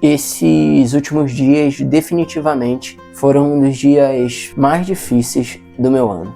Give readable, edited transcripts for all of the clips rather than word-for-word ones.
Esses últimos dias definitivamente foram um dos dias mais difíceis do meu ano.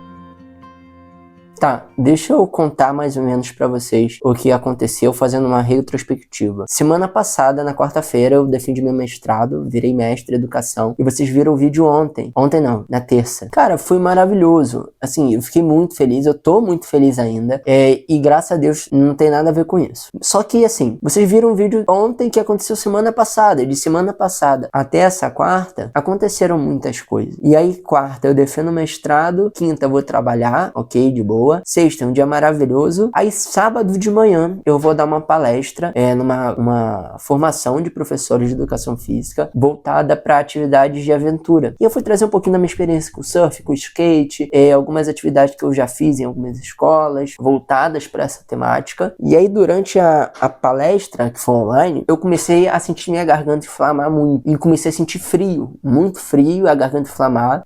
Tá, deixa eu contar mais ou menos pra vocês o que aconteceu fazendo uma retrospectiva. Semana passada, na quarta-feira, eu defendi meu mestrado, virei mestre em educação, e vocês viram o vídeo ontem. Ontem não, na terça. Cara, foi maravilhoso. Assim, eu fiquei muito feliz, eu tô muito feliz ainda, e graças a Deus não tem nada a ver com isso. Só que, assim, vocês viram o vídeo ontem que aconteceu semana passada, e de semana passada até essa quarta, aconteceram muitas coisas. E aí, quarta, eu defendo o mestrado, quinta, eu vou trabalhar, ok, de boa. Sexta, um dia maravilhoso. Aí sábado de manhã eu vou dar uma palestra numa formação de professores de educação física voltada para atividades de aventura. E eu fui trazer um pouquinho da minha experiência com surf, com skate, algumas atividades que eu já fiz em algumas escolas voltadas para essa temática. E aí durante a palestra, que foi online, eu comecei a sentir minha garganta inflamar muito. E comecei a sentir frio, muito frio, a garganta inflamar.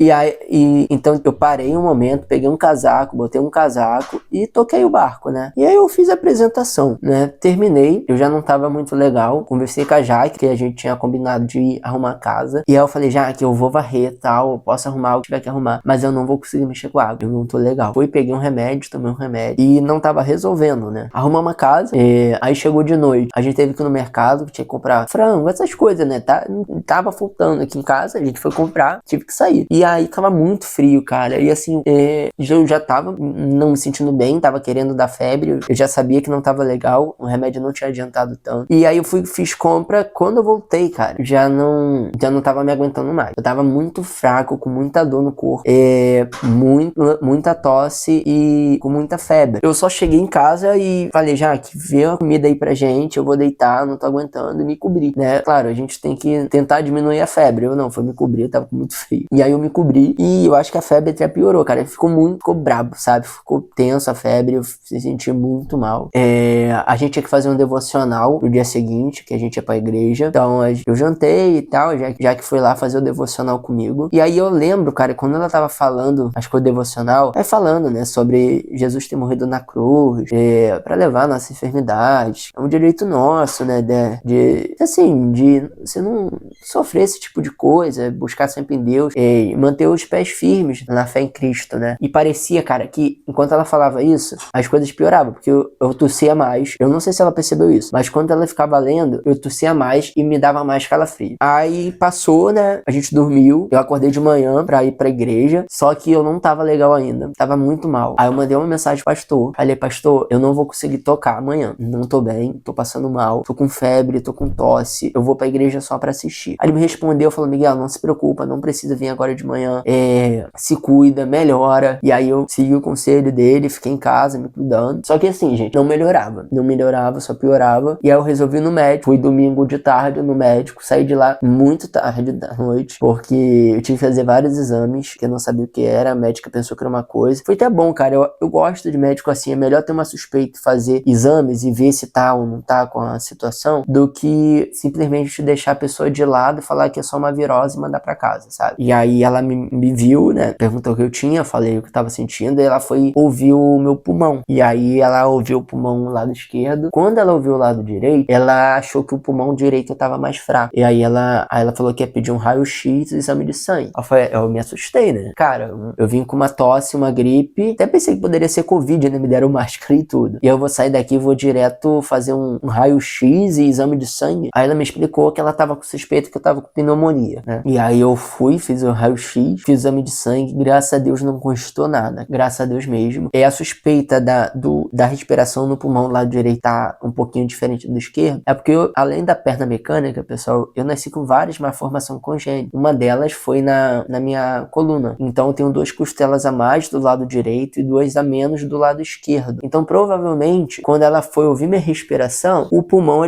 Então eu parei um momento, peguei um casaco, botei um casaco e toquei o barco, né? E aí eu fiz a apresentação, né? Terminei, eu já não tava muito legal, conversei com a Jaque, que a gente tinha combinado de arrumar a casa, e aí eu falei, Jaque, eu vou varrer e tal, eu posso arrumar o que tiver que arrumar, mas eu não vou conseguir mexer com a água, eu não tô legal. Fui, peguei um remédio, tomei um remédio, e não tava resolvendo, né? Arrumamos a casa, aí chegou de noite, a gente teve que ir no mercado, tinha que comprar frango, essas coisas, né? Tava faltando aqui em casa, a gente foi comprar, tive que sair. E aí tava muito frio, cara, e assim, eu já tava não me sentindo bem, tava querendo dar febre, eu já sabia que não tava legal, o remédio não tinha adiantado tanto. E aí eu fiz compra, quando eu voltei, cara, já não tava me aguentando mais. Eu tava muito fraco, com muita dor no corpo, muita tosse e com muita febre. Eu só cheguei em casa e falei, Jaque, vê a comida aí pra gente, eu vou deitar, não tô aguentando, e me cobri, né? Claro, a gente tem que tentar diminuir a febre. Eu não, foi me cobrir, eu tava com muito frio. E aí eu me cobri e eu acho que a febre até piorou, cara. Ficou brabo, sabe? Ficou tenso a febre, eu se senti muito mal. A gente tinha que fazer um devocional no dia seguinte, que a gente ia pra igreja. Então eu jantei e tal, já que foi lá fazer o devocional comigo. E aí eu lembro, cara, quando ela tava falando, acho que o devocional, falando, né, sobre Jesus ter morrido na cruz, pra levar nossa enfermidade. É um direito nosso, né, de você não sofrer esse tipo de coisa, buscar sempre em Deus, manter os pés firmes na fé em Cristo, né. E parecia, cara, que enquanto ela falava isso, as coisas pioravam, porque eu tossia mais. Eu não sei se ela percebeu isso, mas quando ela ficava lendo, eu tossia mais e me dava mais calafrio. Aí passou, né? A gente dormiu, eu acordei de manhã pra ir pra igreja, só que eu não tava legal ainda, tava muito mal. Aí eu mandei uma mensagem pro pastor, falei, pastor, eu não vou conseguir tocar amanhã, não tô bem, tô passando mal, tô com febre, tô com tosse, eu vou pra igreja só pra assistir. Aí ele me respondeu, falou, Miguel, não se preocupa, não precisa vir agora de manhã, se cuida, melhora. E aí eu segui o conselho dele, fiquei em casa me cuidando. Só que assim, gente, não melhorava, só piorava. E aí eu resolvi ir no médico. Fui domingo de tarde no médico, saí de lá muito tarde da noite, porque eu tive que fazer vários exames, que eu não sabia o que era, a médica pensou que era uma coisa. Foi até bom, cara, eu gosto de médico assim, é melhor ter uma suspeita e fazer exames e ver se tá ou não tá com a situação, do que simplesmente deixar a pessoa de lado e falar que é só uma virose e mandar pra casa, sabe? E aí ela me viu, né, perguntou o que eu tinha, falei o que eu tava sentindo, e ela foi ouvir o meu pulmão. E aí ela ouviu o pulmão no lado esquerdo. Quando ela ouviu o lado direito, ela achou que o pulmão direito tava mais fraco. E aí ela falou que ia pedir um raio-x e exame de sangue. Eu me assustei, né? Cara, eu vim com uma tosse, uma gripe. Até pensei que poderia ser Covid, né? Me deram máscara e tudo. E eu vou sair daqui e vou direto fazer um raio-x e exame de sangue. Aí ela me explicou que ela tava com suspeita que eu tava com pneumonia, né? E aí eu fui, fiz o raio-x, fiz o exame de sangue. Graças a Deus não constou nada. Graças a Deus mesmo. A suspeita da respiração no pulmão do lado direito tá um pouquinho diferente do esquerdo, é porque além da perna mecânica, pessoal, eu nasci com várias malformações congênitas. Uma delas foi na minha coluna. Então eu tenho 2 costelas a mais do lado direito e 2 a menos do lado esquerdo. Então provavelmente, quando ela foi ouvir minha respiração, o pulmão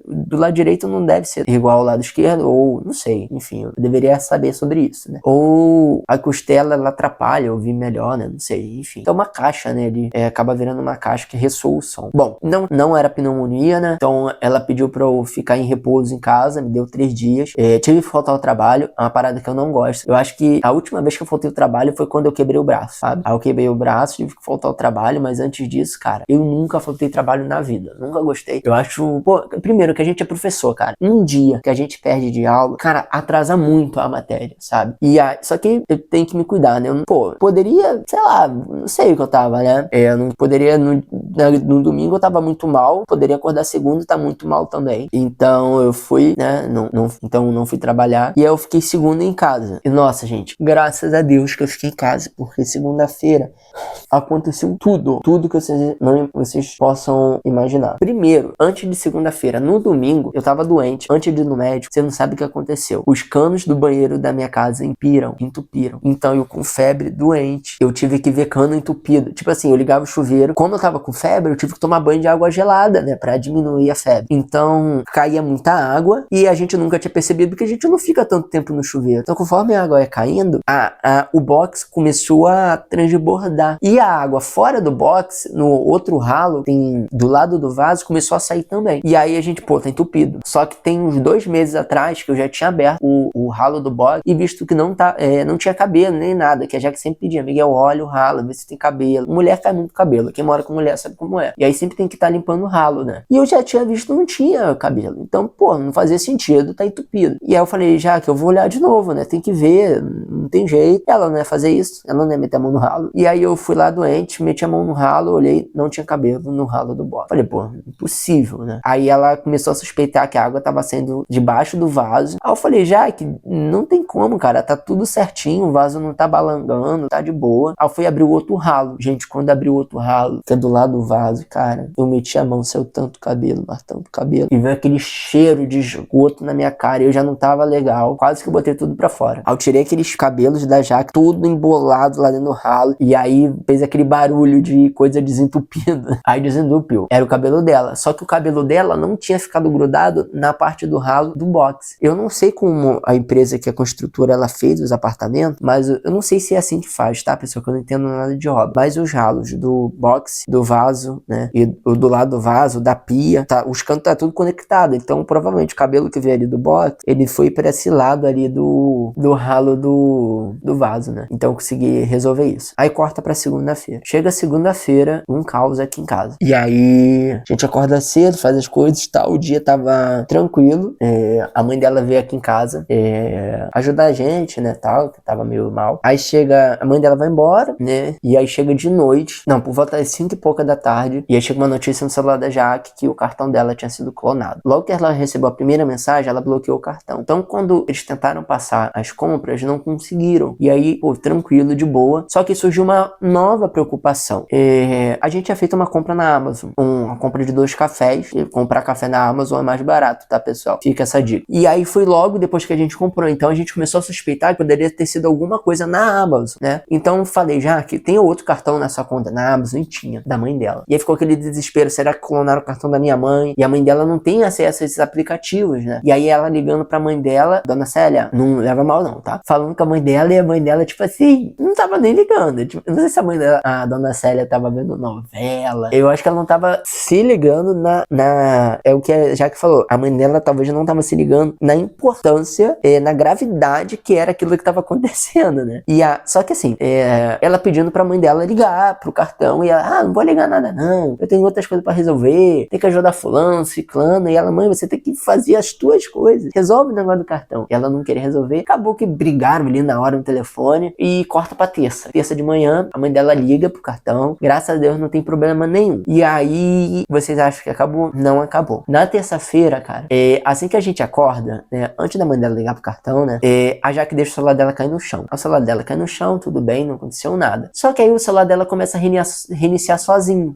do lado direito não deve ser igual ao lado esquerdo, ou não sei, enfim, eu deveria saber sobre isso, né? Ou a costela ela atrapalha ouvir melhor, né? Não sei, enfim. Então uma caixa, né, ele acaba virando uma caixa que ressoa o som. Bom, não era pneumonia, né, então ela pediu pra eu ficar em repouso em casa, me deu 3 dias, tive que faltar ao trabalho, é uma parada que eu não gosto. Eu acho que a última vez que eu faltei ao trabalho foi quando eu quebrei o braço, sabe? Aí eu quebrei o braço, tive que faltar ao trabalho, mas antes disso, cara, eu nunca faltei trabalho na vida, nunca gostei. Eu acho, primeiro que a gente é professor, cara, um dia que a gente perde de aula, cara, atrasa muito a matéria, sabe? Só que eu tenho que me cuidar, né? Eu, poderia, sei lá, não sei o que eu tava, né? Eu não poderia, no domingo eu tava muito mal, poderia acordar segunda e tá muito mal também. Então eu fui, né? Então não fui trabalhar. E aí eu fiquei segunda em casa. E nossa, gente, graças a Deus que eu fiquei em casa, porque segunda-feira aconteceu tudo que vocês possam imaginar. Primeiro, antes de segunda-feira, no domingo, eu tava doente. Antes de ir no médico, você não sabe o que aconteceu. Os canos do banheiro da minha casa entupiram. Então eu com febre, doente, eu tive que ver cano entupido. Tipo assim, eu ligava o chuveiro. Quando eu tava com febre, eu tive que tomar banho de água gelada, né? Pra diminuir a febre. Então, caía muita água e a gente nunca tinha percebido que a gente não fica tanto tempo no chuveiro. Então, conforme a água ia caindo, o box começou a transbordar. E a água fora do box, no outro ralo, do lado do vaso, começou a sair também. E aí a gente, tá entupido. Só que tem uns 2 meses atrás que eu já tinha aberto o ralo do box e visto que não tinha cabelo nem nada, que a Jaque sempre pedia, Miguel, olha o ralo, vê se tem cabelo. Mulher cai muito cabelo, quem mora com mulher sabe como é. E aí sempre tem que estar limpando o ralo, né? E eu já tinha visto que não tinha cabelo. Então, não fazia sentido, tá entupido. E aí eu falei, Jaque, eu vou olhar de novo, né? Tem que ver, não tem jeito. Ela não ia fazer isso, ela não ia meter a mão no ralo. E aí eu fui lá doente, meti a mão no ralo, olhei, não tinha cabelo no ralo do box. Falei, impossível, né? Aí ela começou a suspeitar que a água tava saindo debaixo do vaso. Aí eu falei, Jaque, não tem como, cara, tá tudo certinho, o vaso não tá balangando, tá de boa. Aí eu fui abrir o outro ralo. Gente, quando abri o outro ralo, que é do lado do vaso, cara, eu meti a mão, saiu tanto cabelo, mas tanto cabelo. E veio aquele cheiro de esgoto na minha cara e eu já não tava legal. Quase que eu botei tudo pra fora. Aí eu tirei aqueles cabelos da Jaque, tudo embolado lá dentro do ralo. E aí fez aquele barulho de coisa desentupida. Aí desentupiu. Era o cabelo dela. Só que o cabelo dela não tinha ficado grudado na parte do ralo do box. Eu não sei como a empresa que é construtora ela fez os apartamentos, mas eu não sei se é assim que faz, tá, pessoal? Que eu não entendo nada de obra. Mas os ralos do box, do vaso, né? E do lado do vaso, da pia, os cantos tá tudo conectado. Então, provavelmente, o cabelo que veio ali do box, ele foi pra esse lado ali do ralo do vaso, né? Então, eu consegui resolver isso. Aí, corta pra segunda-feira. Chega segunda-feira, um caos aqui em casa. E aí, a gente acorda cedo, faz as coisas e tal. O dia tava tranquilo. A mãe dela veio aqui em casa ajudar a gente, né, tal, que tava meio mal. Aí chega, a mãe dela vai embora, né? E aí chega de noite, por volta das 5 e pouca da tarde, e aí chega uma notícia no celular da Jaque que o cartão dela tinha sido clonado. Logo que ela recebeu a primeira mensagem, ela bloqueou o cartão. Então, quando eles tentaram passar as compras, não conseguiram. E aí, tranquilo, de boa. Só que surgiu uma nova preocupação. A gente tinha feito uma compra na Amazon, uma compra de 2 cafés. E comprar café na Amazon é mais barato, tá, pessoal? Fica essa dica. E aí foi logo depois que a gente comprou. Então a gente começou a suspeitar que poderia ter sido alguma coisa na Amazon, né? Então eu falei, Jaque, tem outro cartão nessa conta na Amazon? E tinha, da mãe dela. E aí ficou aquele desespero, será que clonaram o cartão da minha mãe? E a mãe dela não tem acesso a esses aplicativos, né? E aí ela ligando pra mãe dela, dona Célia, não leva mal não, tá? Falando com a mãe dela e a mãe dela, tipo assim, não tava nem ligando. Tipo, eu não sei se a mãe dela, a dona Célia tava vendo novela. Eu acho que ela não tava se ligando é o que a Jaque falou. A mãe dela talvez não tava se ligando na importância, na gravidade que era aquilo que tava acontecendo, né? Só que assim, ela pedindo pra mãe dela ligar pro cartão e ela, não vou ligar nada não, eu tenho outras coisas pra resolver, tem que ajudar fulano, ciclano, e ela, mãe, você tem que fazer as tuas coisas, resolve o negócio do cartão. E ela não queria resolver, acabou que brigaram ali na hora no telefone e corta pra terça. Terça de manhã, a mãe dela liga pro cartão, graças a Deus não tem problema nenhum. E aí, vocês acham que acabou? Não acabou. Na terça-feira, cara, assim que a gente acorda, né, antes da mãe dela ligar pro cartão, né, a Jaque deixa o celular dela cair no chão. O celular dela cai no chão, tudo bem, não aconteceu nada. Só que aí o celular dela começa a reiniciar sozinho.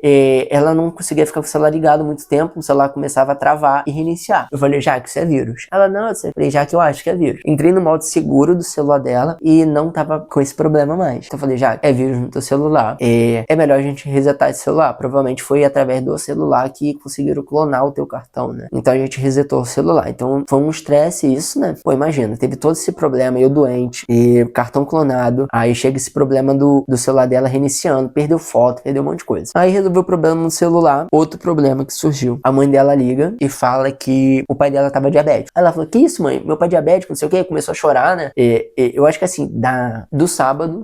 Ela não conseguia ficar com o celular ligado muito tempo, o celular começava a travar e reiniciar. Eu falei, Jaque, isso é vírus. Ela, não, eu falei, Jaque, eu acho que é vírus. Entrei no modo seguro do celular dela e não tava com esse problema mais. Então eu falei, já, é vírus no teu celular, é melhor a gente resetar esse celular. Provavelmente foi através do celular que conseguiram clonar o teu cartão, né? Então a gente resetou o celular. Então foi um estresse isso, né? Pô, imagina, teve todo esse problema, eu doente, e cartão clonado, aí chega esse problema do celular dela reiniciando, perdeu foto, perdeu um monte de coisa. Aí resolveu o problema no celular, outro problema que surgiu. A mãe dela liga e fala que o pai dela tava diabético. Aí ela falou, que isso, mãe? Meu pai é diabético, não sei o que, começou a chorar, né? Eu acho que assim, do sábado,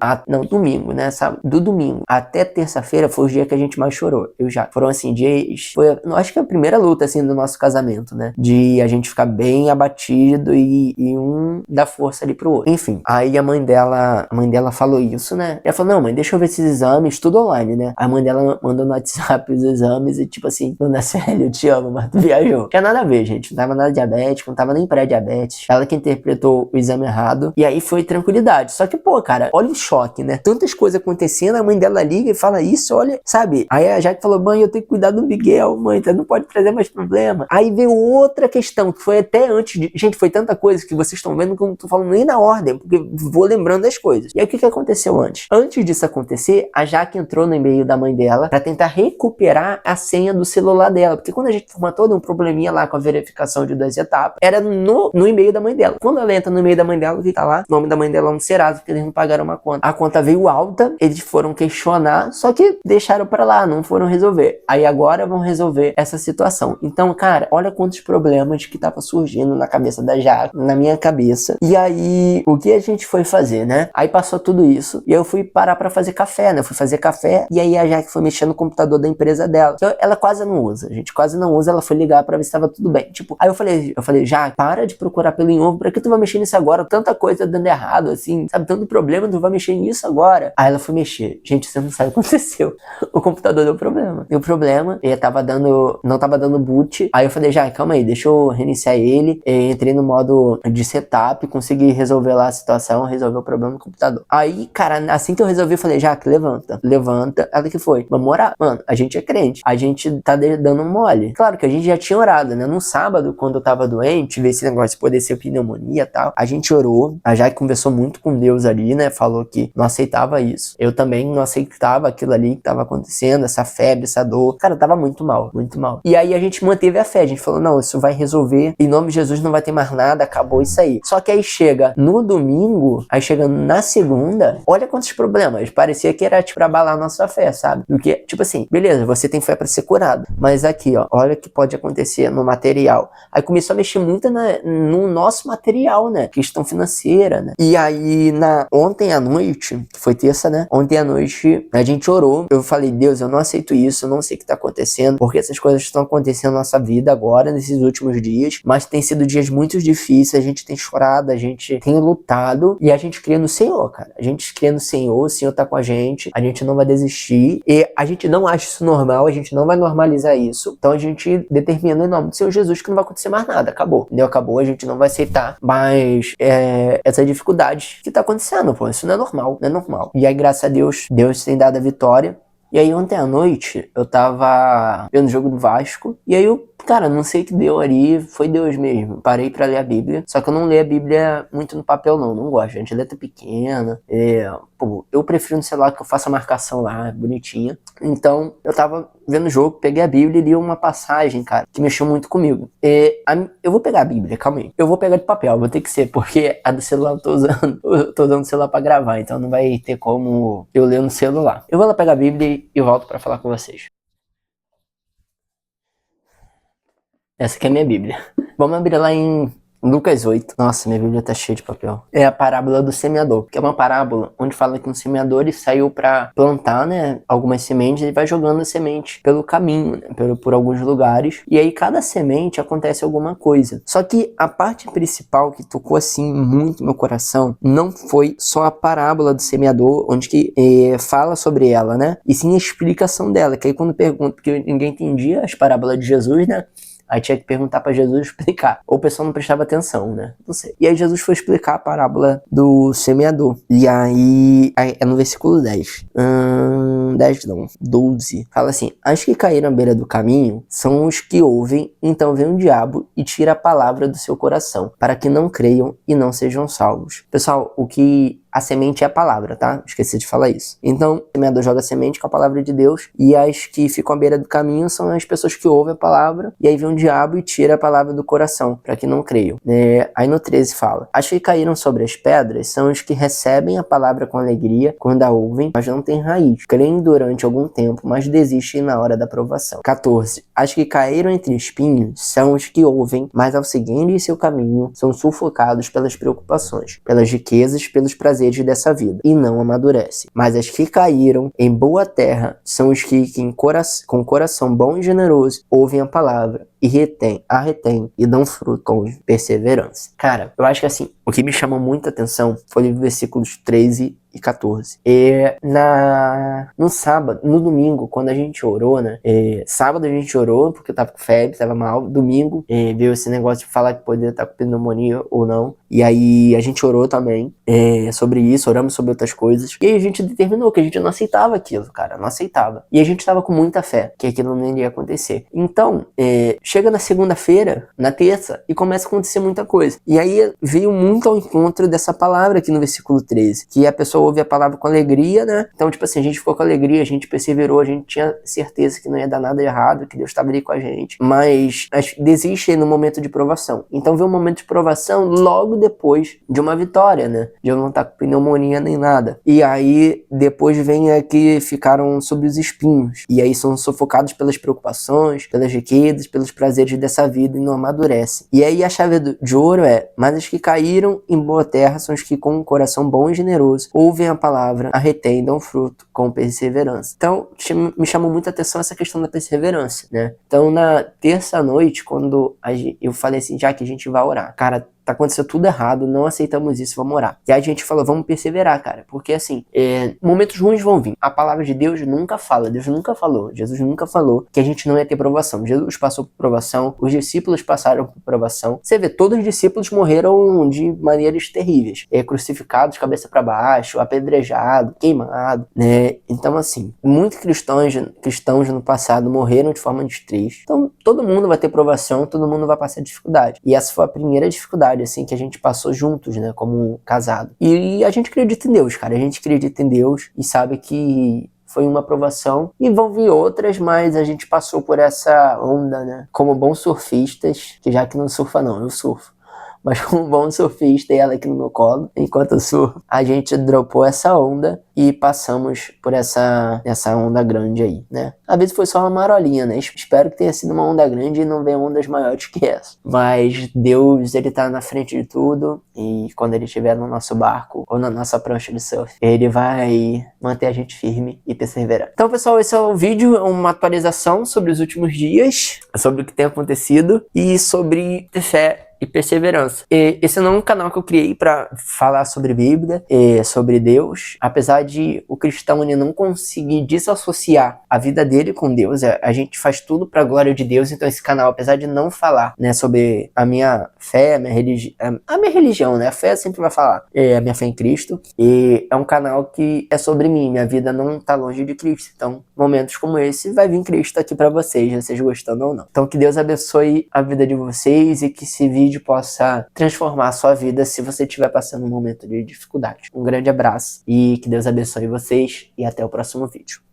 domingo, né? Do domingo até terça-feira foi o dia que a gente mais chorou. Foram assim, dias, eu acho que é a primeira luta, assim, do nosso casamento, né? De a gente ficar bem abatido e um dar força ali pro outro. Enfim, aí a mãe dela falou isso, né? Ela falou, não, mãe, deixa eu ver esses exames, tudo online, né? A mãe dela mandou no WhatsApp os exames e tipo assim, dona Célia, eu te amo, mas tu viajou. Não tinha nada a ver, gente. Não tava nada diabético, não tava nem pré-diabetes. Ela que interpretou o exame errado. E aí foi tranquilidade. Só que, pô, cara, olha o choque, né? Tantas coisas acontecendo, a mãe dela liga e fala isso, olha, sabe? Aí a Jaque falou, mãe, eu tenho que cuidar do Miguel, mãe, você não pode trazer mais problema. Aí veio outra questão, que foi até antes de... Gente, foi tanta coisa que vocês estão vendo que eu não tô falando nem na ordem, porque vou lembrando das coisas. E aí o que aconteceu antes? Antes disso acontecer, a Jaque entrou no e-mail da mãe dela pra tentar recuperar a senha do celular dela, porque quando a gente formatou um probleminha lá com a verificação de 2 etapas, era no e-mail da mãe dela. Quando ela entra no e-mail da mãe dela, o que tá lá? O nome da mãe dela é um Serasa, porque eles não pagaram uma conta. A conta veio alta, eles foram questionar, só que deixaram pra lá, não foram resolver. Aí agora vão resolver essa situação. Então, cara, olha quantos problemas que tava surgindo na cabeça da Jaque, na minha cabeça. E aí, o que a gente foi fazer, né? Aí passou tudo isso, e eu fui parar pra fazer café, né? Eu fui fazer café, e aí a Jaque foi mexer no computador da empresa dela. Então, ela quase não usa, a gente quase não usa, ela foi ligar pra ver se tava tudo bem. Tipo, aí eu falei, Jaque, para de procurar pelo em ovo, pra que tu vai mexer nisso agora? Tanta coisa dando errado, assim, sabe? Tanto problema, tu vai mexer nisso agora. Aí ela foi mexer. Gente, você não sabe o que aconteceu. O computador deu problema. E não tava dando boot. Aí eu falei, Jaque, calma aí, deixa eu reiniciar ele. Entrei no modo de setup, consegui resolver lá a situação, resolver o problema no computador. Aí, cara, assim que eu resolvi, eu falei, Jaque, levanta. Ela que foi? Vamos orar. Mano, a gente é crente. A gente tá dando um mole. Claro que a gente já tinha orado, né? No sábado, quando eu tava doente, ver esse negócio de poder ser pneumonia e tal, a gente orou. A Jaque conversou muito com Deus ali, né? Falou que não aceitava isso. Eu também não aceitava aquilo ali que tava acontecendo, essa febre, essa dor. Cara, eu tava muito mal, muito mal. E aí a gente manteve a fé. A gente falou, não, isso vai resolver. Em nome de Jesus não vai ter mais nada, acabou isso aí. Só que aí chega no domingo, aí chega na segunda, olha quantos problemas. Parecia que era, tipo, pra abalar a nossa fé, sabe? Porque, tipo assim, beleza, você tem fé pra ser curado. Mas aqui, ó, olha o que pode acontecer no material. Aí começou a mexer muito no nosso material, né? Questão financeira, né? E aí, ontem à noite, que foi terça, né? Ontem à noite, a gente orou. Eu falei, Deus, eu não aceito isso, eu não sei o que tá acontecendo, porque essas coisas estão acontecendo na nossa vida agora, nesses últimos dias, mas tem sido dias muito difíceis, a gente tem chorado, a gente tem lutado, e a gente crê no Senhor, cara. A gente crê no Senhor, o Senhor tá com a gente não vai desistir, e a gente não acha isso normal, a gente não vai normalizar isso, então a gente determina em nome do Senhor Jesus que não vai acontecer mais nada, acabou, entendeu? Acabou, a gente não vai aceitar mais essa dificuldade que tá acontecendo, pô, isso não é normal, não é normal. E aí, graças a Deus, Deus tem dado a vitória. E aí ontem à noite eu tava vendo o jogo do Vasco, e aí eu, cara, não sei o que deu ali, foi Deus mesmo. Parei pra ler a Bíblia, só que eu não leio a Bíblia muito no papel não gosto, gente, letra pequena, pô, eu prefiro no celular que eu faça a marcação lá, bonitinha. Então, eu tava vendo o jogo, peguei a Bíblia e li uma passagem, cara, que mexeu muito comigo. Eu vou pegar a Bíblia, calma aí. Eu vou pegar de papel, vou ter que ser, porque a do celular eu tô usando o celular pra gravar, então não vai ter como eu ler no celular. Eu vou lá pegar a Bíblia e volto pra falar com vocês. Essa aqui é a minha Bíblia. Vamos abrir lá em Lucas 8. Nossa, minha Bíblia tá cheia de papel. É a parábola do semeador, que é uma parábola onde fala que um semeador ele saiu pra plantar, né, algumas sementes e vai jogando a semente pelo caminho, né, por alguns lugares. E aí cada semente acontece alguma coisa. Só que a parte principal que tocou assim muito no meu coração não foi só a parábola do semeador, onde que fala sobre ela, né, e sim a explicação dela, que aí quando pergunto, porque ninguém entendia as parábolas de Jesus, né, aí tinha que perguntar pra Jesus explicar. Ou o pessoal não prestava atenção, né? Não sei. E aí Jesus foi explicar a parábola do semeador. E aí é no versículo 10. 10 não, 12. Fala assim: as que caíram à beira do caminho são os que ouvem, então vem o diabo e tira a palavra do seu coração, para que não creiam e não sejam salvos. Pessoal, a semente é a palavra, tá? Esqueci de falar isso. Então, o semeador joga a semente com a palavra de Deus, e as que ficam à beira do caminho são as pessoas que ouvem a palavra, e aí vem o diabo e tira a palavra do coração, para que não creiam. Aí no 13 fala: as que caíram sobre as pedras são os que recebem a palavra com alegria quando a ouvem, mas não têm raiz. Creem durante algum tempo, mas desistem na hora da provação. 14. As que caíram entre espinhos são os que ouvem, mas ao seguirem seu caminho, são sufocados pelas preocupações, pelas riquezas, pelos prazeres dessa vida, e não amadurecem. Mas as que caíram em boa terra são os que com coração bom e generoso ouvem a palavra e a retém e dão fruto com perseverança. Cara, eu acho que assim, o que me chamou muita atenção foi os versículos 13 e 14. No sábado, no domingo, quando a gente orou, né? Sábado a gente orou porque eu tava com febre, tava mal. Domingo, veio esse negócio de falar que poderia estar com pneumonia ou não. E aí a gente orou também sobre isso, oramos sobre outras coisas. E aí a gente determinou que a gente não aceitava aquilo, cara, não aceitava. E a gente tava com muita fé que aquilo não iria acontecer. Então, chega na segunda-feira, na terça, e começa a acontecer muita coisa. E aí veio muito ao encontro dessa palavra aqui no versículo 13, que a pessoa ouve a palavra com alegria, né? Então, tipo assim, a gente ficou com alegria, a gente perseverou, a gente tinha certeza que não ia dar nada errado, que Deus estava ali com a gente. Mas desiste no momento de provação. Então veio um momento de provação logo depois de uma vitória, né? De eu não estar com pneumonia nem nada. E aí, depois vem que ficaram sob os espinhos. E aí são sufocados pelas preocupações, pelas riquezas, pelos prazeres dessa vida e não amadurecem. E aí a chave de ouro mas os que caíram em boa terra são os que com um coração bom e generoso ouvem a palavra, a retém e dão fruto com perseverança. Então, me chamou muita atenção essa questão da perseverança, né? Então, na terça-noite, quando eu falei assim, já que a gente vai orar, cara, tá acontecendo tudo errado, não aceitamos isso, vamos orar. E aí a gente falou, vamos perseverar, cara, porque assim, momentos ruins vão vir. A palavra de Deus nunca fala, Deus nunca falou, Jesus nunca falou que a gente não ia ter provação. Jesus passou por provação, os discípulos passaram por provação. Você vê, todos os discípulos morreram de maneiras terríveis, crucificados, cabeça para baixo, apedrejado, queimado, né? Então assim, muitos cristãos no passado morreram de forma triste. Então todo mundo vai ter provação, todo mundo vai passar dificuldade. E essa foi a primeira dificuldade assim que a gente passou juntos, né, como casado. E a gente acredita em Deus, cara, a gente acredita em Deus e sabe que foi uma provação e vão vir outras, mas a gente passou por essa onda, né, como bons surfistas, que já que não surfa não, eu surfo. Mas como bom surfista e ela aqui no meu colo, enquanto eu surfo, a gente dropou essa onda e passamos por essa onda grande aí, né? Às vezes foi só uma marolinha, né? Espero que tenha sido uma onda grande e não venha ondas maiores que essa. Mas Deus, ele tá na frente de tudo e quando ele estiver no nosso barco ou na nossa prancha de surf, ele vai manter a gente firme e perseverar. Então, pessoal, esse é o vídeo, uma atualização sobre os últimos dias, sobre o que tem acontecido e sobre ter fé e perseverança. Esse não é um canal que eu criei para falar sobre Bíblia, sobre Deus. Apesar de o cristão ele não conseguir desassociar a vida dele com Deus, a gente faz tudo para a glória de Deus. Então esse canal, apesar de não falar, né, sobre a minha fé, a minha religião, né, a fé sempre vai falar, a minha fé em Cristo, e é um canal que é sobre mim, minha vida não tá longe de Cristo. Então momentos como esse vai vir Cristo aqui para vocês gostando ou não. Então que Deus abençoe a vida de vocês e que esse vídeo possa transformar a sua vida se você estiver passando um momento de dificuldade. Um grande abraço e que Deus abençoe vocês e até o próximo vídeo.